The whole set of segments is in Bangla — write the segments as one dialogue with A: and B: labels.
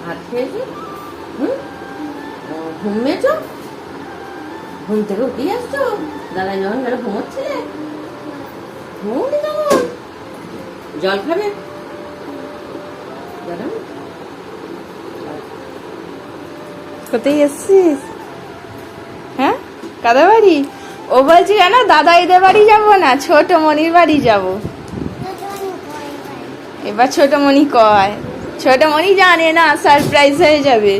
A: ভাত খেয়েছো? ঘুমিয়েছ? ঘুম থেকে উঠে আসছো? দাদা যখন গেল ঘুমোচ্ছিলে? ঘুমোনি তখন? জল খাবে?
B: কোথায় এসছিস? হ্যাঁ, কাদের বাড়ি? ও বলছি কেন দাদাইদের বাড়ি যাবো না, ছোট মনির বাড়ি যাব। এবার ছোট মনি কয়, ছোট মনি জানে না, সারপ্রাইজ হয়ে যাবে,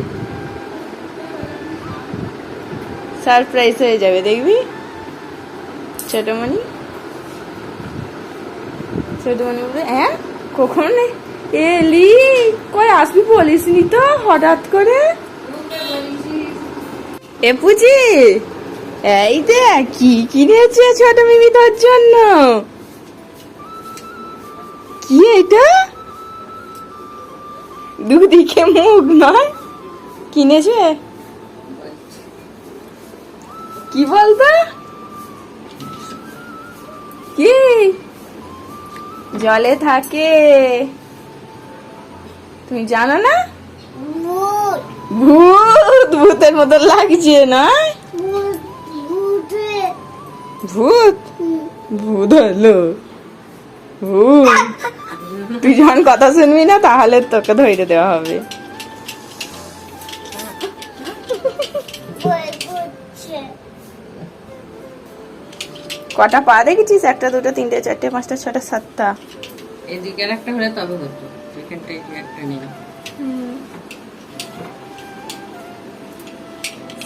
B: সারপ্রাইজ হয়ে যাবে, দেখবি ছোট মনি। ছোট মনি বলে হ্যাঁ কখন এলি, কই আসবি বলিসনি তো হঠাৎ করে। এ পুচি, এই দেখ কি কিনেছে ছোট মিমি তোর জন্য। কি এটা? দুদিকে মুখ নয়, কিনেছে কি বলতো? কি জলে থাকে তুমি জানো না? ভূত, ভূতের মতো লাগছে না? ভূত, ভূত হলো ভূত। তুই যখন কথা শুনবি না তাহলে তোকে ধরে দেওয়া হবে। কটা পা দেখেছিস? একটা, দুটো, তিনটে, চারটে, পাঁচটা, ছটা, সাতটা।
A: এদিকে একটা হলে তবে হতো, এখানটা একটা নিয়ে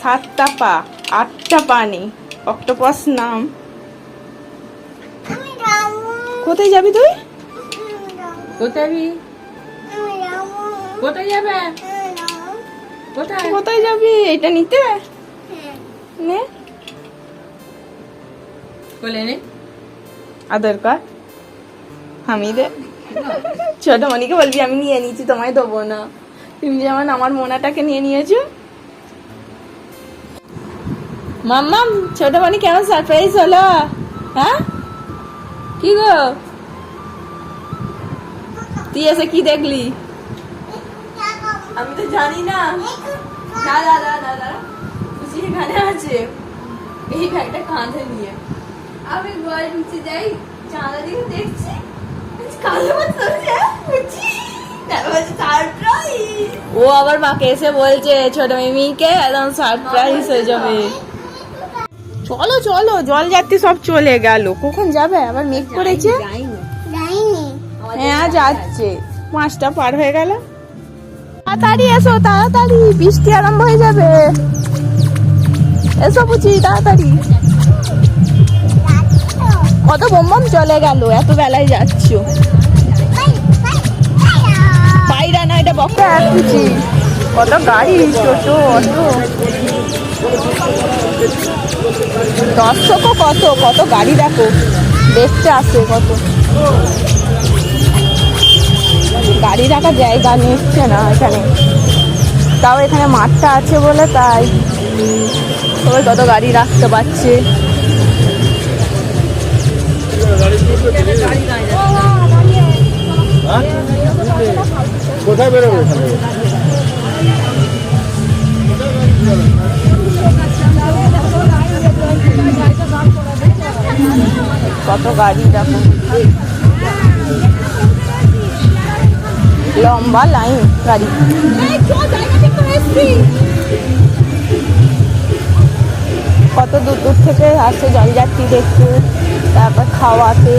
B: সাতটা পা, আটটা পা নেই। অক্টোপাস নাম। কোথায় যাবি তুই?
A: কোথায় কোথায় যাবে? কোথায়
B: কোথায় যাবি? এটা নিতে নে,
A: বলে নে
B: আদর কর। আমি দে, ছোট মনিকে বলবি আমি নিয়ে নিয়েছি, তোমায় দেবো না। তুমি যেমন আমার মোনাটাকে নিয়ে নিয়েছো। মাম্মাম, ছোট মনি কেমন সারপ্রাইজ হলো? হ্যাঁ কি গো, তুই এসে কি দেখলি? আমি তো জানি না। দাদা দাদা দাদা খুশি এখানে আছে, এই ব্যাগটা কাঁধে নিয়ে। আমি ঘরে ঢুকতে যাই, চাঁদা দিকে দেখছি ও আবার মাকে এসে বলছে ছোট মিমিকে একদম সারপ্রাইজ হয়ে যাবে। চলো চলো, জল যাত্রী সব চলে গেল, কখন যাবে? আবার মেঘ করেছে। হ্যাঁ যাচ্ছে, 5টা পার হয়ে গেল। তাড়াতাড়ি এসো, তাড়াতাড়ি বৃষ্টি আরম্ভ হয়ে যাবে। এসো বুঝি তাড়াতাড়ি। কত বোম বোম চলে গেল, এত বেলায় যাচ্ছ। বাইরা না, এটা বকা বুঝি। কত গাড়ি, টোটো, অটো, দর্শকও কত কত গাড়ি দেখো, দেখতে আসে কত। গাড়ি রাখার জায়গা নিচ্ছে না এখানে, তাও এখানে মাঠটা আছে বলে তাই সবাই কত গাড়ি রাখতে পারছে।
C: কোথায় বেরোবে?
B: কত গাড়ি দেখো, লম্বা লাইন গাড়ি। কত দূর দূর থেকে আসে জলযাত্রী দেখতে, তারপর খাওয়াতে।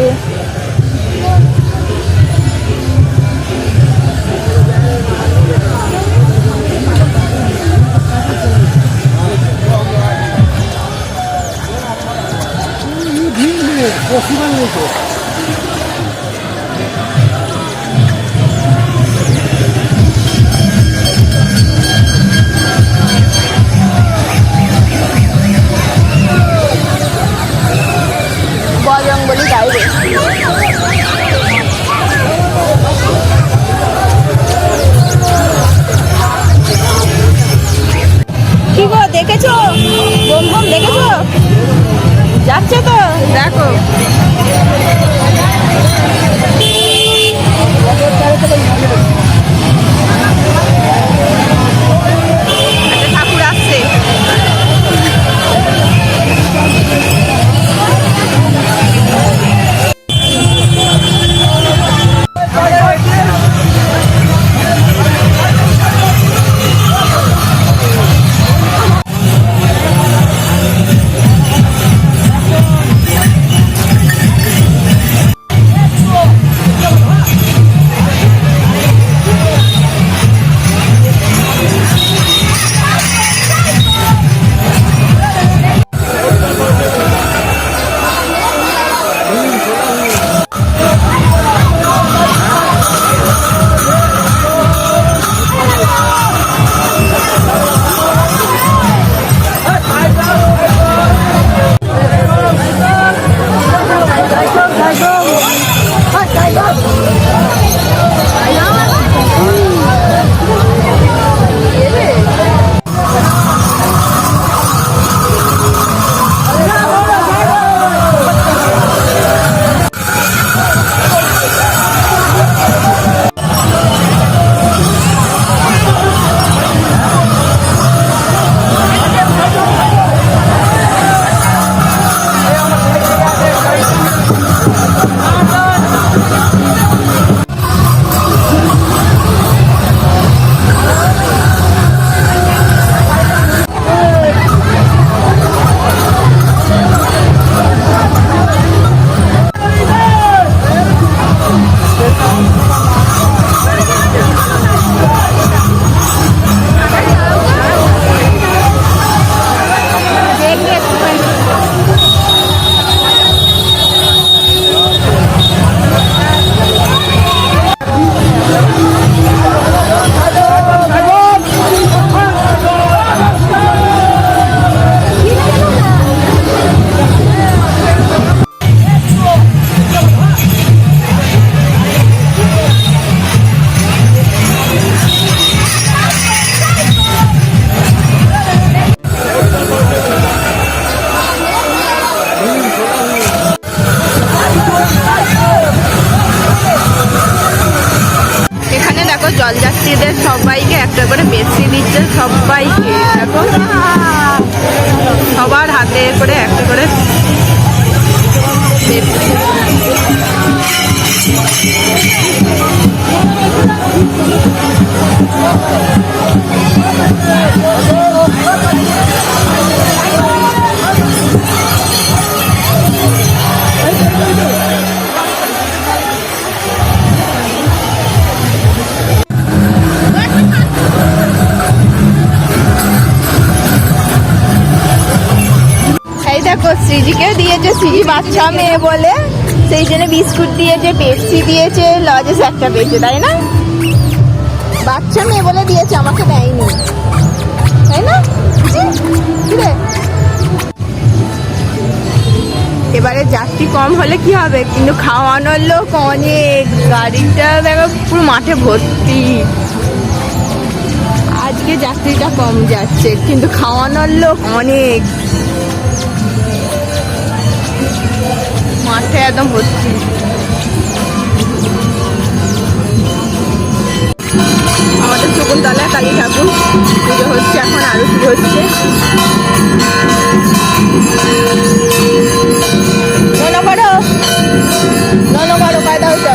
B: বজরংবলী গাইবে। কি গো দেখেছো? বোম বোম দেখেছো? যাচ্ছে তো দেখো। দিদিদের সবাইকে একটা করে বেশি দিচ্ছে সবাইকে। দেখো সবার হাতে করে একটা করে পেপসি। এই দেখো সৃজিকে দিয়েছে, সৃজি বাচ্চা মেয়ে বলে সেই জন্য বিস্কুট দিয়েছে, পেপসি দিয়েছে, লজেস একটা পেয়েছে, তাই না? বাচ্চা মেয়ে বলে দিয়েছে, আমাকে দেয়নি, তাই না? কি রে? এবারে যাত্রী কম হলে কি হবে, কিন্তু খাওয়ানোর লোক অনেক, গাড়িটা দেখো পুরো মাঠে ভর্তি। আজকে যাত্রীটা কম যাচ্ছে কিন্তু খাওয়ানোর লোক অনেক, মাঠে একদম ভর্তি। আমাদের শকুন্তলায় কালী ঠাকুর পুজো হচ্ছে, এখন আরতি হচ্ছে। নন করো কায়দা হইতো।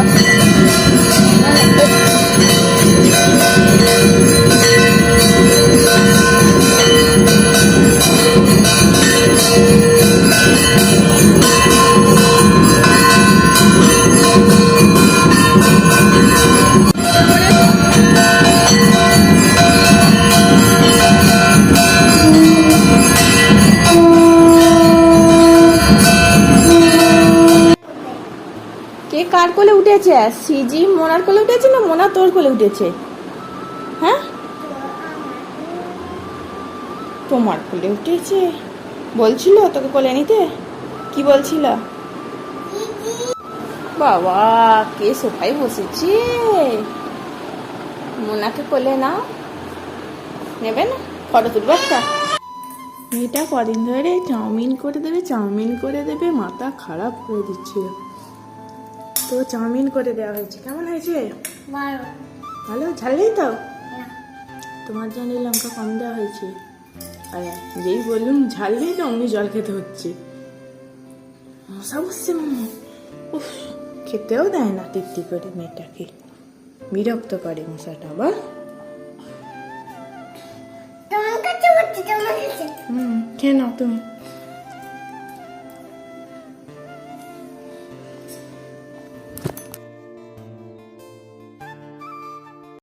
B: কে কার কোলে উঠেছে? সিজি মোনার কোলে উঠেছে না মোনা তোর কোলে উঠেছে? হ্যাঁ তোমার কোলে উঠেছে। বলছিল তোকে কোলে নিতে, কি বলছিল? বাবা কে সোফায় বসেছে, মোনাকে কোলে নাও, নেবে না? ফটো তুলবো একটা। মেয়েটা কদিন ধরে চাউমিন করে দেবে চাউমিন করে দেবে মাথা খারাপ করে দিচ্ছিল, তো চাউমিন করে দেওয়া হয়েছে। কেমন হয়েছে? ভালো। ঝাল নেই তো? তোমার জন্য লঙ্কা কম দেওয়া হয়েছে। আর যেই বললুম ঝাল নেই তো অমনি জল খেতে হচ্ছে। মশা বসছে, উফ খেতেও দেয় না তৃপ্তি করে, মেয়েটাকে বিরক্ত করে মশাটা। আবার খেয়ে নাও তুমি।